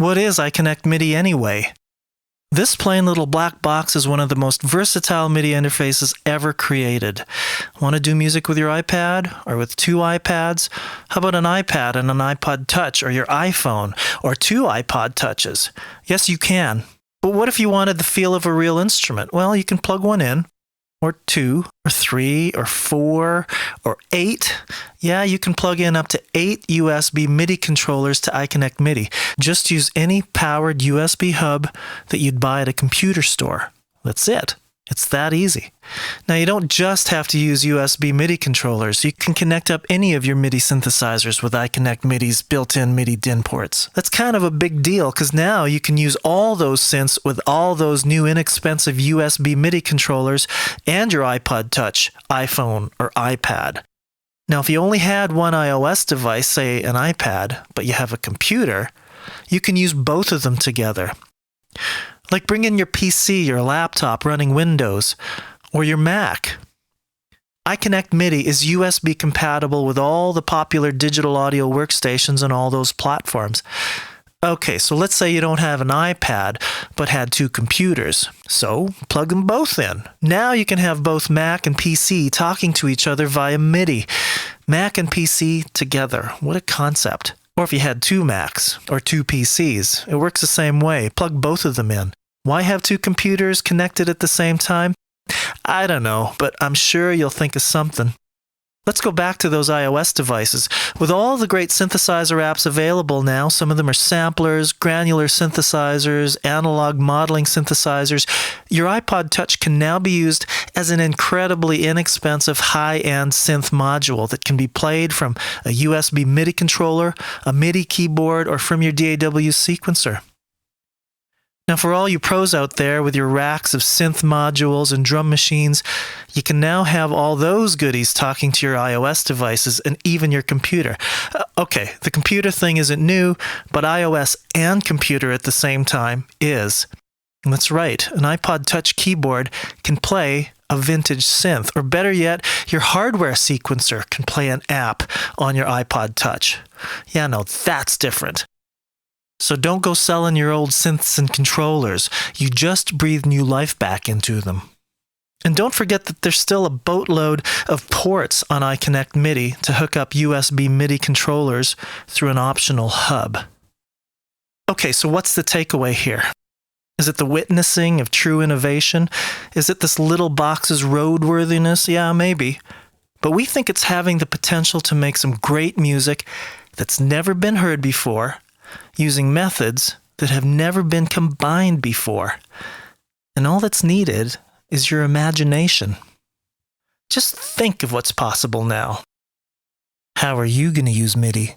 What is iConnectMIDI anyway? This plain little black box is one of the most versatile MIDI interfaces ever created. Want to do music with your iPad or with two iPads? How about an iPad and an iPod Touch or your iPhone or two iPod Touches? Yes, you can. But what if you wanted the feel of a real instrument? Well, you can plug one in, or two, or three, or four, or eight. Yeah, you can plug in up to 8 USB MIDI controllers to iConnectMIDI. Just use any powered USB hub that you'd buy at a computer store. That's it. It's that easy. Now, you don't just have to use USB MIDI controllers. You can connect up any of your MIDI synthesizers with iConnectMIDI's built-in MIDI DIN ports. That's kind of a big deal because now you can use all those synths with all those new inexpensive USB MIDI controllers and your iPod Touch, iPhone, or iPad. Now, if you only had one iOS device, say an iPad, but you have a computer, you can use both of them together. Like bring in your PC or laptop running Windows, or your Mac. iConnectMIDI is USB compatible with all the popular digital audio workstations on all those platforms. Okay, so let's say you don't have an iPad, but had two computers. So plug them both in. Now you can have both Mac and PC talking to each other via MIDI. Mac and PC together. What a concept. Or if you had two Macs or two PCs, it works the same way. Plug both of them in. Why have two computers connected at the same time? I don't know, but I'm sure you'll think of something. Let's go back to those iOS devices. With all the great synthesizer apps available now, some of them are samplers, granular synthesizers, analog modeling synthesizers, your iPod Touch can now be used as an incredibly inexpensive high-end synth module that can be played from a USB MIDI controller, a MIDI keyboard, or from your DAW sequencer. Now, for all you pros out there with your racks of synth modules and drum machines, you can now have all those goodies talking to your iOS devices and even your computer. Okay, the computer thing isn't new, but iOS and computer at the same time is. And that's right, an iPod Touch keyboard can play a vintage synth, or better yet, your hardware sequencer can play an app on your iPod Touch. Yeah, no, that's different. So don't go selling your old synths and controllers. You just breathe new life back into them. And don't forget that there's still a boatload of ports on iConnectMIDI to hook up USB MIDI controllers through an optional hub. Okay, so what's the takeaway here? Is it the witnessing of true innovation? Is it this little box's roadworthiness? Yeah, maybe. But we think it's having the potential to make some great music that's never been heard before, using methods that have never been combined before. And all that's needed is your imagination. Just think of what's possible now. How are you going to use MIDI?